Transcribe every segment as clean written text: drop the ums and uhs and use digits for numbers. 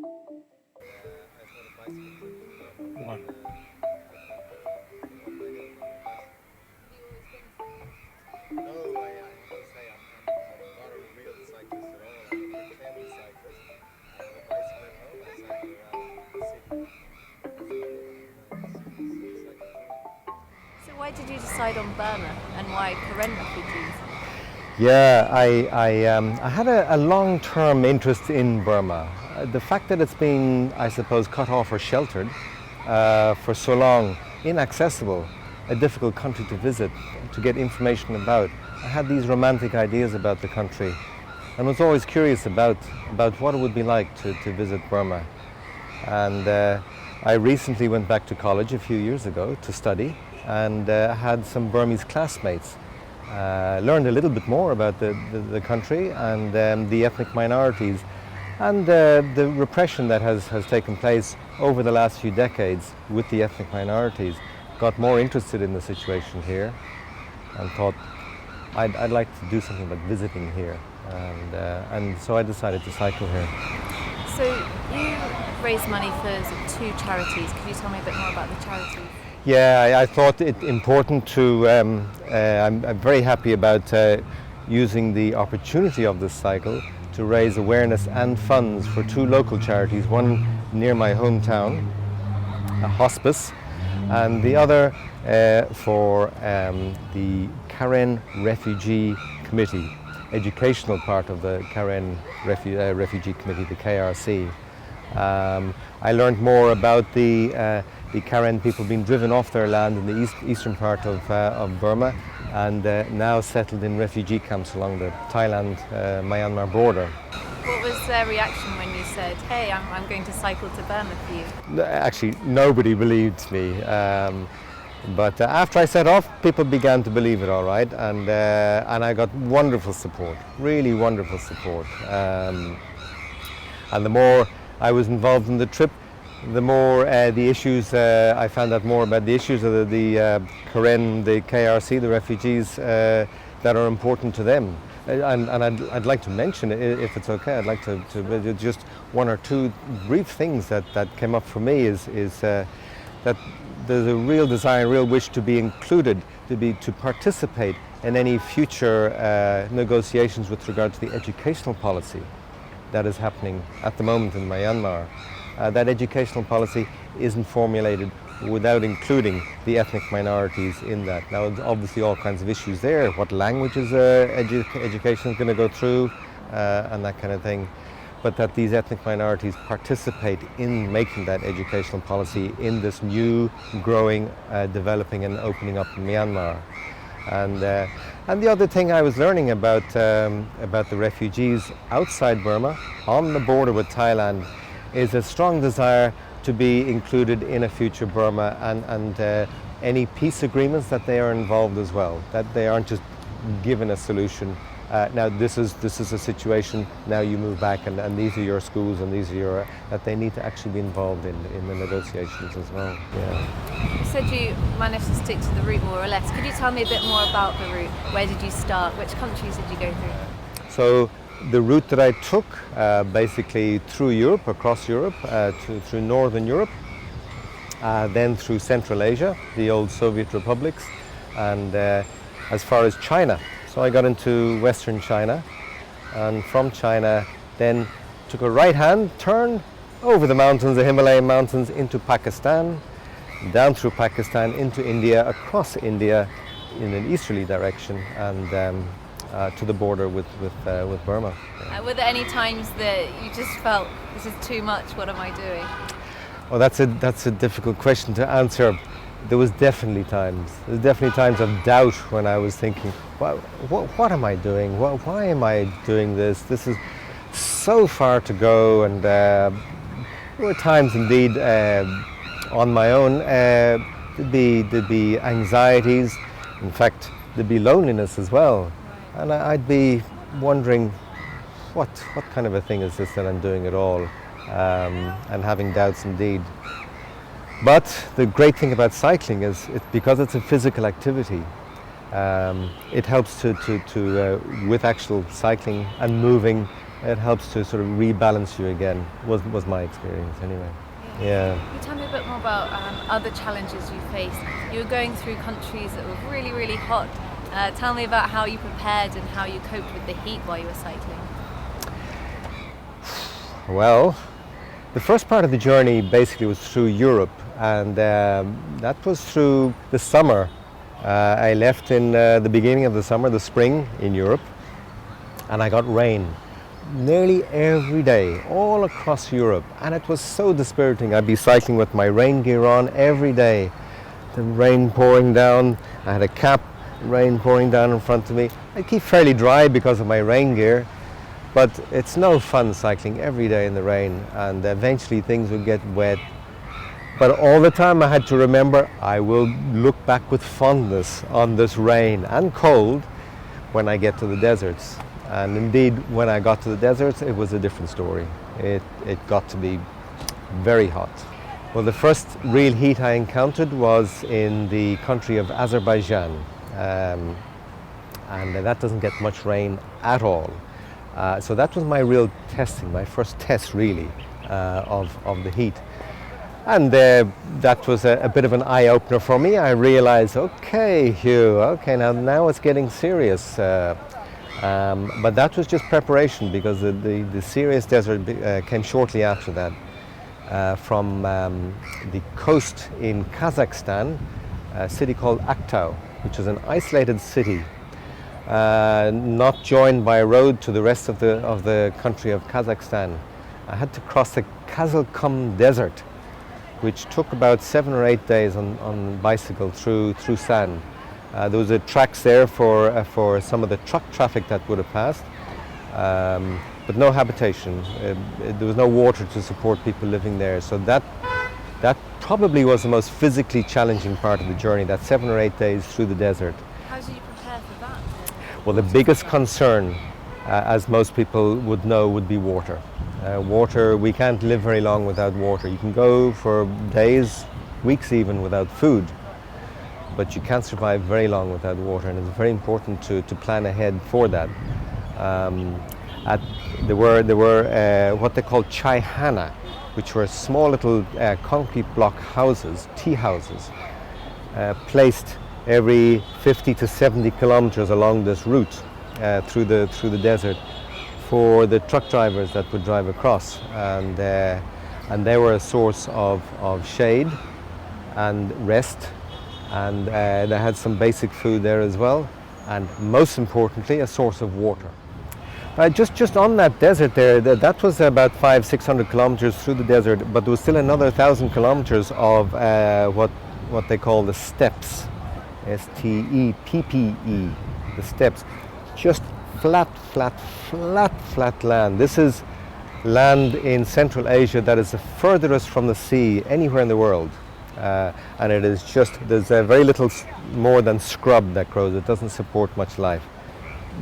One. So why did you decide on Burma and why Karen refugees? Yeah, I had a long-term interest in Burma. The fact that it's been, I suppose, cut off or sheltered for so long, inaccessible, a difficult country to visit, to get information about. I had these romantic ideas about the country and was always curious about what it would be like to visit Burma. And I recently went back to college a few years ago to study and had some Burmese classmates. Learned a little bit more about the country and the ethnic minorities and the repression that has taken place over the last few decades with the ethnic minorities. Got more interested in the situation here and thought I'd like to do something about visiting here, and so I decided to cycle here. So you raised money for two charities. Could you tell me a bit more about the charities? Yeah, I thought it important to, I'm very happy about using the opportunity of this cycle to raise awareness and funds for two local charities, one near my hometown, a hospice, and the other for the Karen Refugee Committee, educational part of the Karen Refugee Committee, the KRC. I learned more about the Karen people being driven off their land in the eastern part of Burma and now settled in refugee camps along the Thailand-Myanmar border. What was their reaction when you said, hey, I'm going to cycle to Burma for you? Actually, nobody believed me. But after I set off, people began to believe it all right, and I got wonderful support, really wonderful support. And the more I was involved in the trip, the more the issues, I found out more about the issues of the Karen, the KRC, the refugees that are important to them. And I'd like to mention, if it's okay, I'd like to just one or two brief things that came up for me is that there's a real desire, a real wish to be included, to participate in any future negotiations with regard to the educational policy that is happening at the moment in Myanmar. That educational policy isn't formulated without including the ethnic minorities in that. Now, there's obviously all kinds of issues there, what languages education is going to go through and that kind of thing, but that these ethnic minorities participate in making that educational policy in this new, growing, developing and opening up in Myanmar. And the other thing I was learning about the refugees outside Burma, on the border with Thailand, is a strong desire to be included in a future Burma and any peace agreements that they are involved as well, that they aren't just given a solution. Now this is a situation, now you move back and these are your schools and these are your, that they need to actually be involved in the negotiations as well. Yeah. You said you managed to stick to the route more or less. Could you tell me a bit more about the route? Where did you start? Which countries did you go through? So the route that I took, basically through Europe, across Europe, through Northern Europe, then through Central Asia, the old Soviet republics, and as far as China. So I got into Western China, and from China then took a right-hand turn over the mountains, the Himalayan mountains, into Pakistan, down through Pakistan, into India, across India in an easterly direction, and to the border with Burma. Were there any times that you just felt, this is too much, what am I doing? Well, that's a difficult question to answer. There was definitely times. There's definitely times of doubt when I was thinking, what am I doing? Why am I doing this? This is so far to go. And there were times indeed on my own. There'd be anxieties. In fact, there'd be loneliness as well. And I'd be wondering, what kind of a thing is this that I'm doing at all? And having doubts indeed. But the great thing about cycling is, because it's a physical activity, it helps to with actual cycling and moving, it helps to sort of rebalance you again, was my experience anyway. Yeah. Can you tell me a bit more about other challenges you faced? You were going through countries that were really, really hot. Tell me about how you prepared and how you coped with the heat while you were cycling. Well, the first part of the journey basically was through Europe, and that was through the summer. I left in the beginning of the summer, the spring in Europe, and I got rain nearly every day all across Europe, and it was so dispiriting. I'd be cycling with my rain gear on every day, the rain pouring down. I had a cap, rain pouring down in front of me. I'd keep fairly dry because of my rain gear, but it's no fun cycling every day in the rain, and eventually things would get wet. But all the time I had to remember, I will look back with fondness on this rain and cold when I get to the deserts. And indeed, when I got to the deserts, it was a different story. It got to be very hot. Well, the first real heat I encountered was in the country of Azerbaijan. And that doesn't get much rain at all. So that was my real testing, my first test really of the heat. And that was a bit of an eye-opener for me. I realized, okay, Hugh, okay, now it's getting serious. But that was just preparation, because the serious desert came shortly after that. From the coast in Kazakhstan, a city called Aktau, which is an isolated city, not joined by a road to the rest of the country of Kazakhstan. I had to cross the Kazilkum Desert, which took about 7 or 8 days on bicycle through sand. There was tracks there for some of the truck traffic that would have passed, but no habitation. There was no water to support people living there. So that probably was the most physically challenging part of the journey, that 7 or 8 days through the desert. How did you prepare for that? Well, the biggest concern, as most people would know, would be water. Water, we can't live very long without water. You can go for days, weeks even, without food, but you can't survive very long without water, and it's very important to plan ahead for that. There were what they call chaihana, which were small little concrete block houses, tea houses, placed every 50 to 70 kilometers along this route through the desert for the truck drivers that would drive across, and they were a source of shade and rest, and they had some basic food there as well, and most importantly a source of water. Just on that desert there, that was about 500-600 kilometers through the desert, but there was still another 1,000 kilometers of what they call the steppes, S-T-E-P-P-E, the steppes. Just flat land. This is land in Central Asia that is the furthest from the sea anywhere in the world. And it is just, there's very little more than scrub that grows. It doesn't support much life.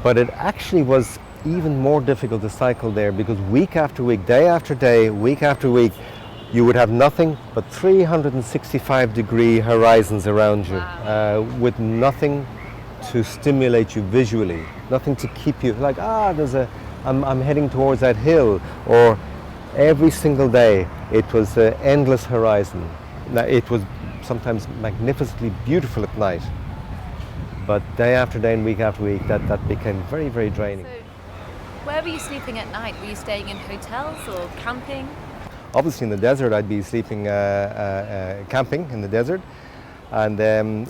But it actually was even more difficult to cycle there, because week after week, day after day, week after week, you would have nothing but 365-degree horizons around you. Wow. With nothing to stimulate you visually, nothing to keep you like, I'm heading towards that hill. Or every single day it was an endless horizon. Now, it was sometimes magnificently beautiful at night, but day after day and week after week that became very, very draining. So, where were you sleeping at night? Were you staying in hotels or camping? Obviously in the desert I'd be sleeping camping in the desert, and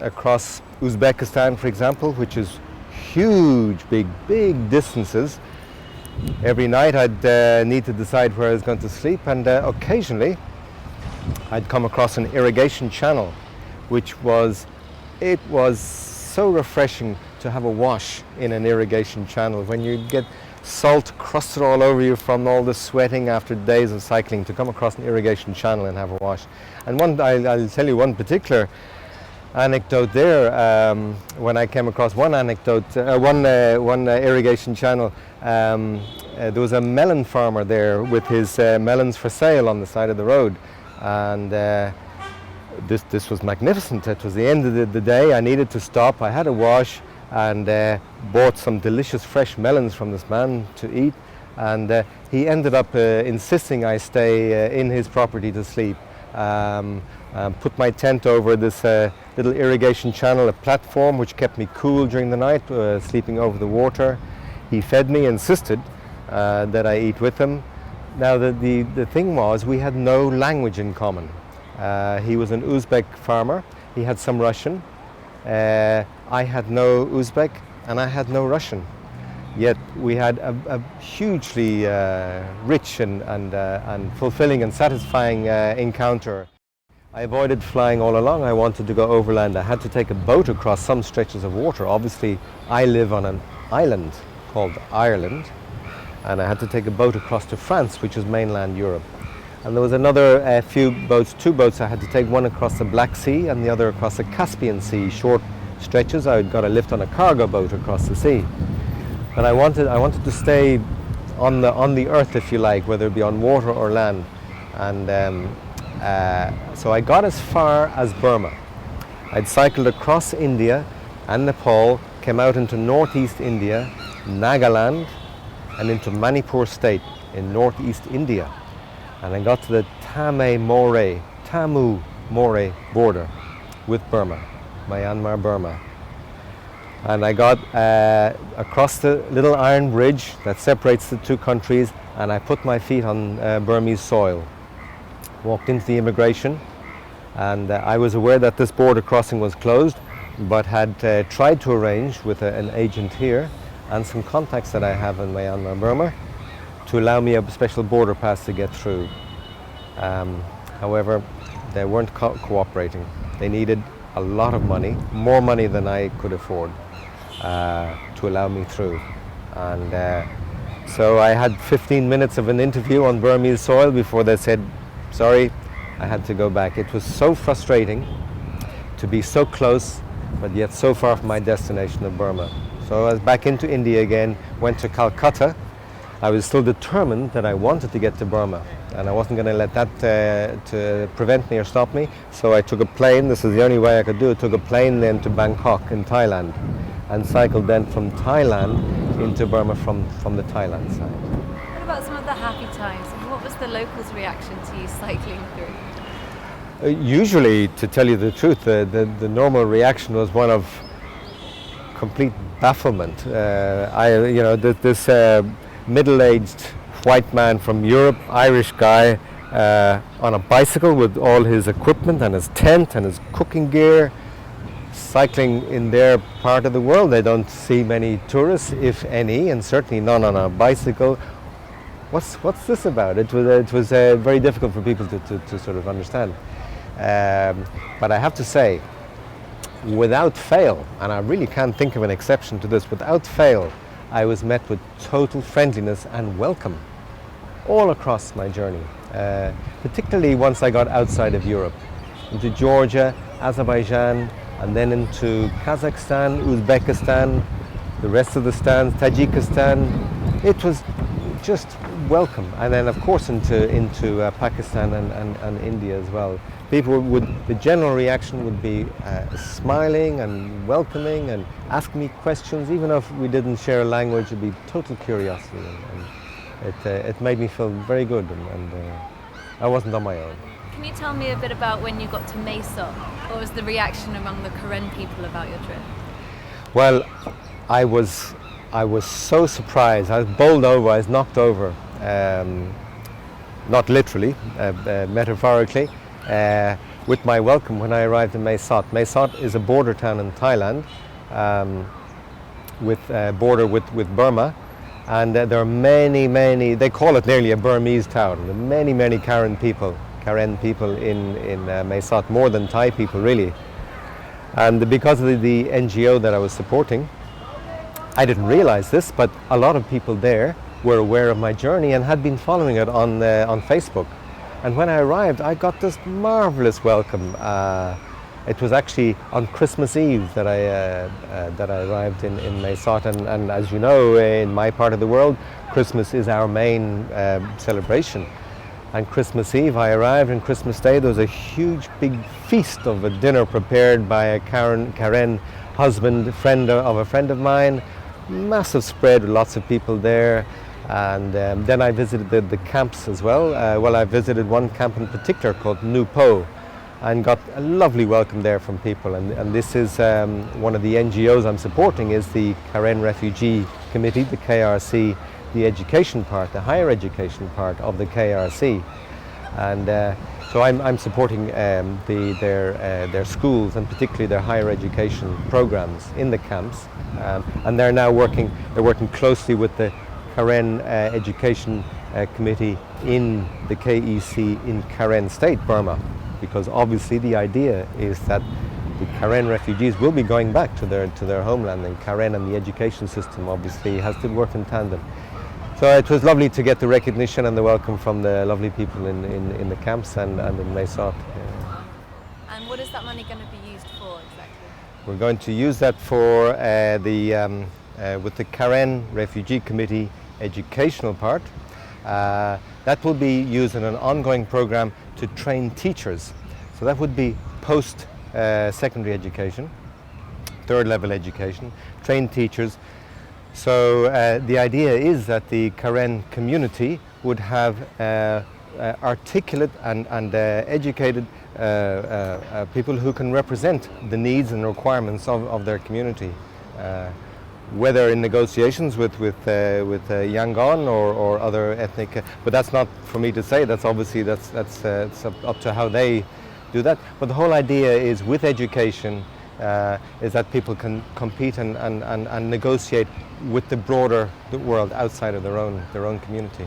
across Uzbekistan, for example, which is huge, big distances, every night I'd need to decide where I was going to sleep, and occasionally I'd come across an irrigation channel, it was so refreshing to have a wash in an irrigation channel. When you get salt crusted all over you from all the sweating after days of cycling, to come across an irrigation channel and have a wash. And I'll tell you one particular anecdote there. When I came across one irrigation channel, there was a melon farmer there with his melons for sale on the side of the road, and this was magnificent. It was the end of the day. I needed to stop. I had a wash and bought some delicious fresh melons from this man to eat, and he ended up insisting I stay in his property to sleep. Put my tent over this little irrigation channel, a platform which kept me cool during the night, sleeping over the water. He fed me, insisted that I eat with him. Now the thing was, we had no language in common. He was an Uzbek farmer, he had some Russian. I had no Uzbek and I had no Russian. Yet we had a hugely rich and fulfilling and satisfying encounter. I avoided flying all along. I wanted to go overland. I had to take a boat across some stretches of water. Obviously, I live on an island called Ireland, and I had to take a boat across to France, which is mainland Europe. And there was another few boats, 2 boats I had to take, one across the Black Sea and the other across the Caspian Sea, short stretches. I got a lift on a cargo boat across the sea. But I wanted to stay on the earth, if you like, whether it be on water or land. And so I got as far as Burma. I'd cycled across India and Nepal, came out into northeast India, Nagaland, and into Manipur state in northeast India. And I got to the Tamu More border with Burma, Myanmar, Burma. And I got across the little iron bridge that separates the 2 countries, and I put my feet on Burmese soil. Walked into the immigration, and I was aware that this border crossing was closed, but had tried to arrange with an agent here and some contacts that I have in Myanmar, Burma, to allow me a special border pass to get through. However, they weren't cooperating. They needed a lot of money, more money than I could afford, to allow me through. And so I had 15 minutes of an interview on Burmese soil before they said, sorry, I had to go back. It was so frustrating to be so close, but yet so far from my destination of Burma. So I was back into India again, went to Calcutta. I was still determined that I wanted to get to Burma, and I wasn't going to let that to prevent me or stop me. So I took a plane. This is the only way I could do it. Took a plane then to Bangkok in Thailand, and cycled then from Thailand into Burma from the Thailand side. What about some of the happy times? And what was the locals' reaction to you cycling through? Usually, to tell you the truth, the normal reaction was one of complete bafflement. This middle-aged white man from Europe, Irish guy, on a bicycle with all his equipment and his tent and his cooking gear, cycling in their part of the world. They don't see many tourists, if any, and certainly none on a bicycle. What's this about? It was very difficult for people to sort of understand. But I have to say, without fail, and I really can't think of an exception to this, without fail, I was met with total friendliness and welcome all across my journey, particularly once I got outside of Europe, into Georgia, Azerbaijan, and then into Kazakhstan, Uzbekistan, the rest of the stands, Tajikistan. It was just welcome. And then of course into Pakistan and India as well. People the general reaction would be smiling and welcoming and asking me questions, even if we didn't share a language. It'd be total curiosity, and it made me feel very good, and I wasn't on my own. Can you tell me a bit about when you got to Mesa? What was the reaction among the Karen people about your trip? Well, I was so surprised. I was bowled over. I was knocked over, not literally, metaphorically, with my welcome when I arrived in Mae Sot. Mae Sot is a border town in Thailand, with border with Burma, and there are many. They call it nearly a Burmese town. There are many Karen people in Mae Sot, more than Thai people really. And because of the NGO that I was supporting, I didn't realize this, but a lot of people there were aware of my journey and had been following it on Facebook. And when I arrived, I got this marvelous welcome. It was actually on Christmas Eve that I arrived in Mae Sot, and as you know, in my part of the world, Christmas is our main celebration. And Christmas Eve I arrived, and Christmas Day there was a huge big feast of a dinner prepared by a Karen husband, friend of a friend of mine. Massive spread with lots of people there. And then I visited the camps as well. I visited one camp in particular called Nu Po, and got a lovely welcome there from people. And this is one of the NGOs I'm supporting is the Karen Refugee Committee, the KRC, the education part, the higher education part of the KRC. And so I'm supporting their schools, and particularly their higher education programs in the camps. And they're now working closely with the Karen Education Committee in the KEC in Karen State, Burma, because obviously the idea is that the Karen refugees will be going back to their homeland, and Karen and the education system obviously has to work in tandem. So it was lovely to get the recognition and the welcome from the lovely people in the camps and in Mae Sot. And what is that money going to be used for exactly? We're going to use that for with the Karen Refugee Committee educational part. That will be used in an ongoing program to train teachers. So that would be post-secondary education, third level education, train teachers. So the idea is that the Karen community would have articulate and educated people who can represent the needs and requirements of their community, whether in negotiations with Yangon or other ethnic. But that's not for me to say. That's obviously that's up to how they do that. But the whole idea is with education. Is that people can compete and negotiate with the broader world outside of their own community.